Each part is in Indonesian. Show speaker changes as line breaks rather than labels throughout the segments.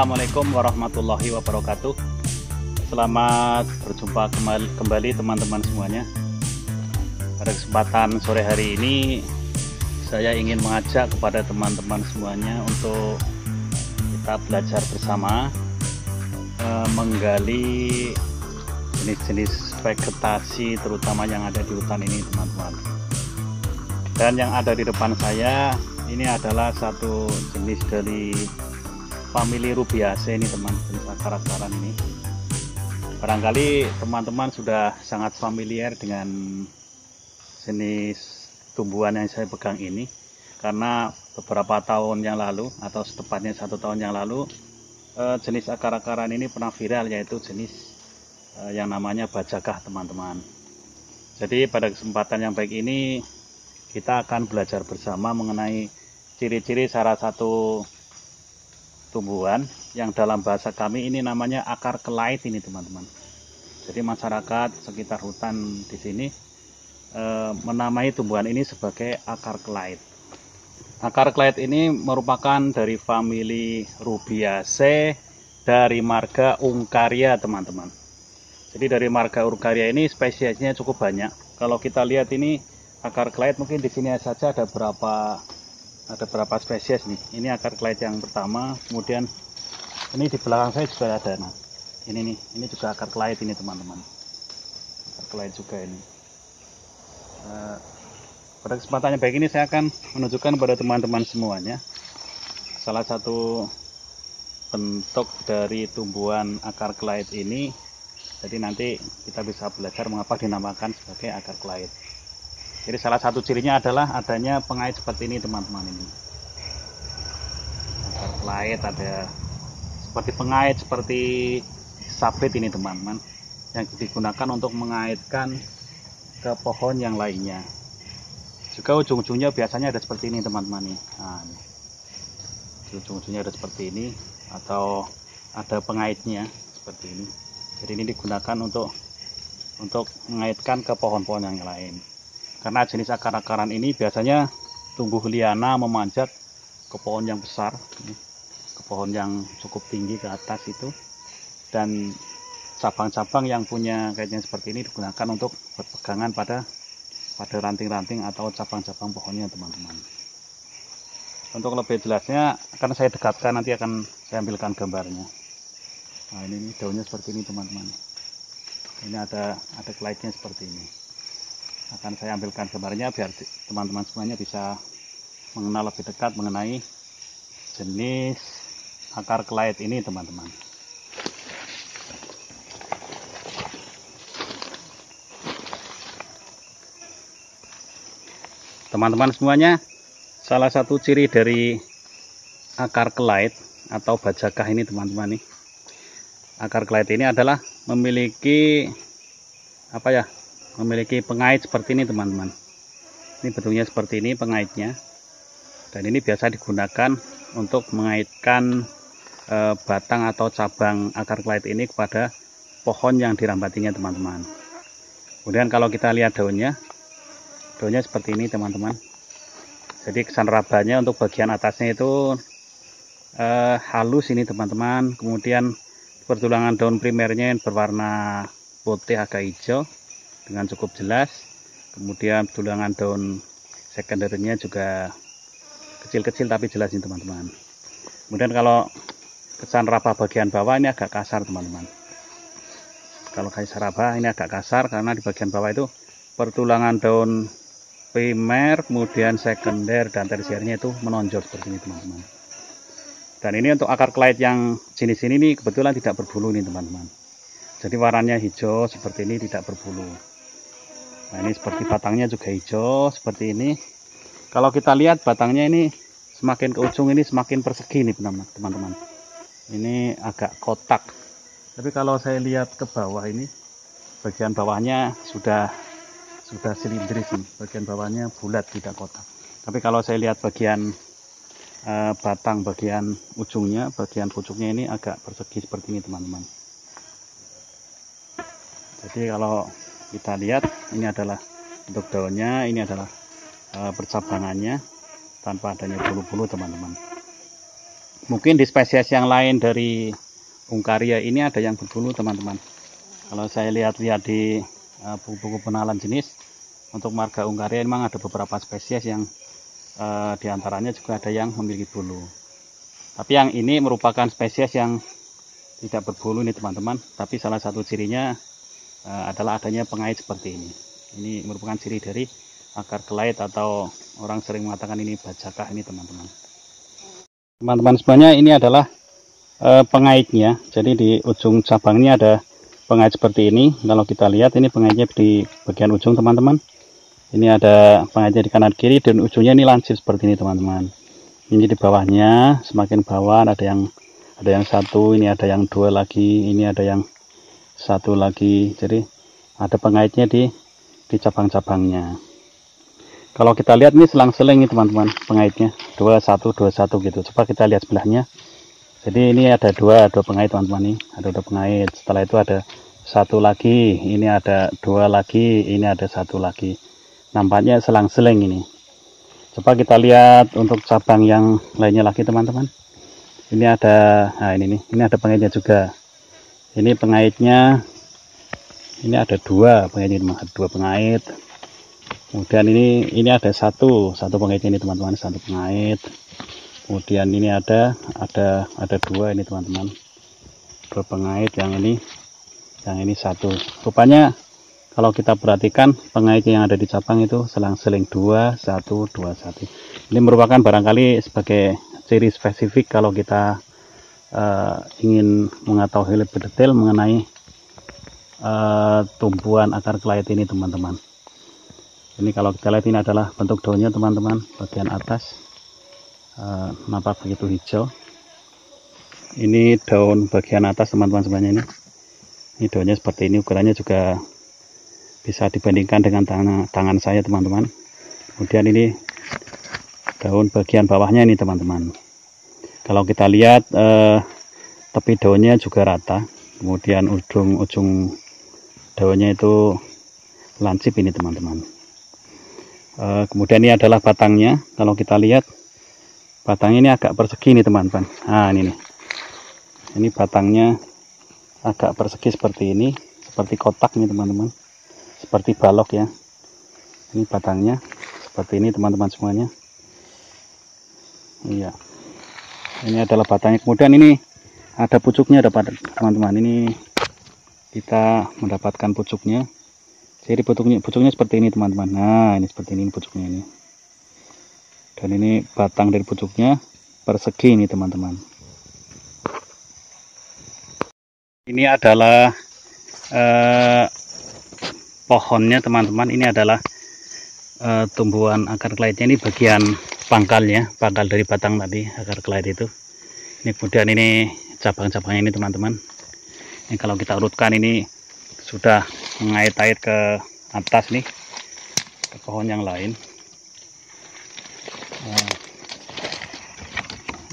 Assalamualaikum warahmatullahi wabarakatuh. Selamat berjumpa kembali teman-teman semuanya. Pada kesempatan sore hari ini saya ingin mengajak kepada teman-teman semuanya untuk kita belajar bersama menggali jenis-jenis vegetasi terutama yang ada di hutan ini, teman-teman. Dan yang ada di depan saya ini adalah satu jenis dari famili Rubiaceae ini, teman, jenis akar-akaran ini. Barangkali teman-teman sudah sangat familiar dengan jenis tumbuhan yang saya pegang ini, karena beberapa tahun yang lalu atau setepatnya 1 tahun yang lalu jenis akar-akaran ini pernah viral, yaitu jenis yang namanya bajagah, teman-teman. Jadi pada kesempatan yang baik ini kita akan belajar bersama mengenai ciri-ciri salah satu tumbuhan yang dalam bahasa kami ini namanya akar kelait ini, teman-teman. Jadi masyarakat sekitar hutan di sini menamai tumbuhan ini sebagai akar kelait. Akar kelait ini merupakan dari famili Rubiaceae dari marga Ungkaria, teman-teman. Jadi dari marga Ungkaria ini spesiesnya cukup banyak. Kalau kita lihat ini akar kelait, mungkin di sini saja ada berapa spesies nih. Ini akar kelait yang pertama, kemudian ini di belakang saya juga ada. Nah, ini juga akar kelait ini, teman-teman. Akar kelait juga ini. Pada kesempatan yang baik ini saya akan menunjukkan kepada teman-teman semuanya salah satu bentuk dari tumbuhan akar kelait ini. Jadi nanti kita bisa belajar mengapa dinamakan sebagai akar kelait. Jadi salah satu cirinya adalah adanya pengait seperti ini, teman-teman. Ini akar kelait ada seperti pengait, seperti sabit ini, teman-teman, yang digunakan untuk mengaitkan ke pohon yang lainnya. Juga ujung-ujungnya biasanya ada seperti ini, teman-teman. Nah, ujung-ujungnya ada seperti ini atau ada pengaitnya seperti ini. Jadi ini digunakan untuk mengaitkan ke pohon-pohon yang lain. Karena jenis akar-akaran ini biasanya tumbuh liana memanjat ke pohon yang besar, ke pohon yang cukup tinggi ke atas itu, dan cabang-cabang yang punya kaitnya seperti ini digunakan untuk berpegangan pada ranting-ranting atau cabang-cabang pohonnya, teman-teman. Untuk lebih jelasnya akan saya dekatkan, nanti akan saya ambilkan gambarnya. Nah, ini daunnya seperti ini, teman-teman. Ini ada kelaitnya seperti ini. Akan saya ambilkan gambarnya biar teman-teman semuanya bisa mengenal lebih dekat mengenai jenis akar kelait ini, teman-teman. Teman-teman semuanya, salah satu ciri dari akar kelait atau bajagah ini, teman-teman, nih, akar kelait ini adalah memiliki memiliki pengait seperti ini, teman-teman. Ini bentuknya seperti ini pengaitnya, dan ini biasa digunakan untuk mengaitkan batang atau cabang akar kelait ini kepada pohon yang dirambatinya, teman-teman. Kemudian kalau kita lihat daunnya seperti ini, teman-teman. Jadi kesan rabanya untuk bagian atasnya itu halus ini, teman-teman. Kemudian pertulangan daun primernya berwarna putih agak hijau dengan cukup jelas. Kemudian pertulangan daun sekundernya juga kecil-kecil tapi jelas ini, teman-teman. Kemudian kalau kesan raba bagian bawah ini agak kasar, teman-teman. Kalau kesan raba ini agak kasar karena di bagian bawah itu pertulangan daun primer, kemudian sekunder dan tersiernya itu menonjol seperti ini, teman-teman. Dan ini untuk akar kelait yang jenis ini nih kebetulan tidak berbulu nih, teman-teman. Jadi warnanya hijau seperti ini, tidak berbulu. Nah, ini seperti batangnya juga hijau seperti ini. Kalau kita lihat batangnya ini semakin ke ujung ini semakin persegi nih, teman-teman. Ini agak kotak. Tapi kalau saya lihat ke bawah ini, bagian bawahnya sudah silindris nih. Bagian bawahnya bulat, tidak kotak. Tapi kalau saya lihat bagian batang, bagian ujungnya, bagian pucuknya ini agak persegi seperti ini, teman-teman. Jadi kalau kita lihat ini adalah bentuk daunnya, ini adalah percabangannya tanpa adanya bulu-bulu, teman-teman. Mungkin di spesies yang lain dari Ungkaria ini ada yang berbulu teman-teman. Kalau saya lihat-lihat di buku-buku pengenalan jenis untuk marga Ungkaria memang ada beberapa spesies yang diantaranya juga ada yang memiliki bulu. Tapi yang ini merupakan spesies yang tidak berbulu ini teman-teman. Tapi salah satu cirinya adalah adanya pengait seperti ini. Ini merupakan ciri dari akar kelait atau orang sering mengatakan ini bajakah ini teman-teman. Teman-teman semuanya, ini adalah pengaitnya. Jadi di ujung cabangnya ada pengait seperti ini. Kalau kita lihat ini pengaitnya di bagian ujung teman-teman. Ini ada pengaitnya di kanan kiri dan ujungnya ini lancip seperti ini teman-teman. Ini di bawahnya, semakin bawah ada yang satu, ini ada yang dua lagi, ini ada yang satu lagi. Jadi ada pengaitnya di cabang-cabangnya. Kalau kita lihat ini selang-seling ini teman-teman, pengaitnya 21 gitu. Coba kita lihat sebelahnya. Jadi ini ada dua pengait teman-teman, nih ada dua pengait. Setelah itu ada satu lagi, ini ada dua lagi, ini ada satu lagi. Nampaknya selang-seling ini. Coba kita lihat untuk cabang yang lainnya lagi teman-teman. Ini ada, nah ini ada pengaitnya juga. Ini pengaitnya, ini ada dua pengaitnya, ada dua pengait. Kemudian ini ada satu pengaitnya ini teman-teman, satu pengait. Kemudian ini ada dua ini teman-teman, dua pengait. Yang ini satu. Rupanya kalau kita perhatikan pengait yang ada di cabang itu selang-seling 2 1 2 1. Ini merupakan barangkali sebagai ciri spesifik kalau kita ingin mengetahui lebih detail mengenai tumbuhan akar kelait ini teman-teman. Ini kalau kita lihat ini adalah bentuk daunnya teman-teman, bagian atas nampak begitu hijau. Ini daun bagian atas teman-teman semuanya ini daunnya seperti ini, ukurannya juga bisa dibandingkan dengan tangan saya teman-teman. Kemudian ini daun bagian bawahnya ini teman-teman. Kalau kita lihat tepi daunnya juga rata, kemudian ujung daunnya itu lancip ini teman-teman. Kemudian ini adalah batangnya. Kalau kita lihat batangnya ini agak persegi nih teman-teman. Nah ini batangnya agak persegi seperti ini, seperti kotak nih teman-teman, seperti balok ya. Ini batangnya seperti ini teman-teman semuanya. Iya, ini adalah batangnya. Kemudian ini ada pucuknya dapat teman-teman. Ini kita mendapatkan pucuknya. Jadi pucuknya seperti ini teman-teman. Nah ini seperti ini pucuknya ini. Dan ini batang dari pucuknya persegi ini teman-teman. Ini adalah pohonnya teman-teman. Ini adalah tumbuhan akar kelaitnya. Ini bagian pangkalnya, pangkal dari batang tadi akar kelait itu. Ini kemudian ini cabang-cabangnya ini teman-teman. Ini kalau kita urutkan ini sudah mengait-ait ke atas nih, ke pohon yang lain.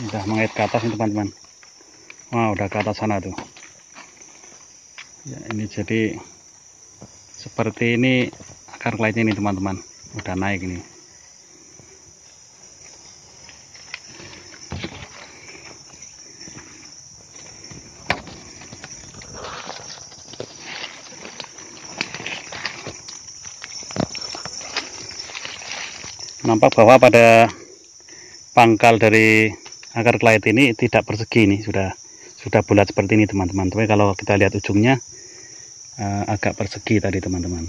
Udah mengait ke atas nih teman-teman. Wah, udah ke atas sana tuh. Ya, ini jadi seperti ini akar kelaitnya ini teman-teman. Udah naik ini. Nampak bahwa pada pangkal dari akar kelait ini tidak persegi, ini sudah bulat seperti ini teman-teman. Tapi kalau kita lihat ujungnya agak persegi tadi teman-teman.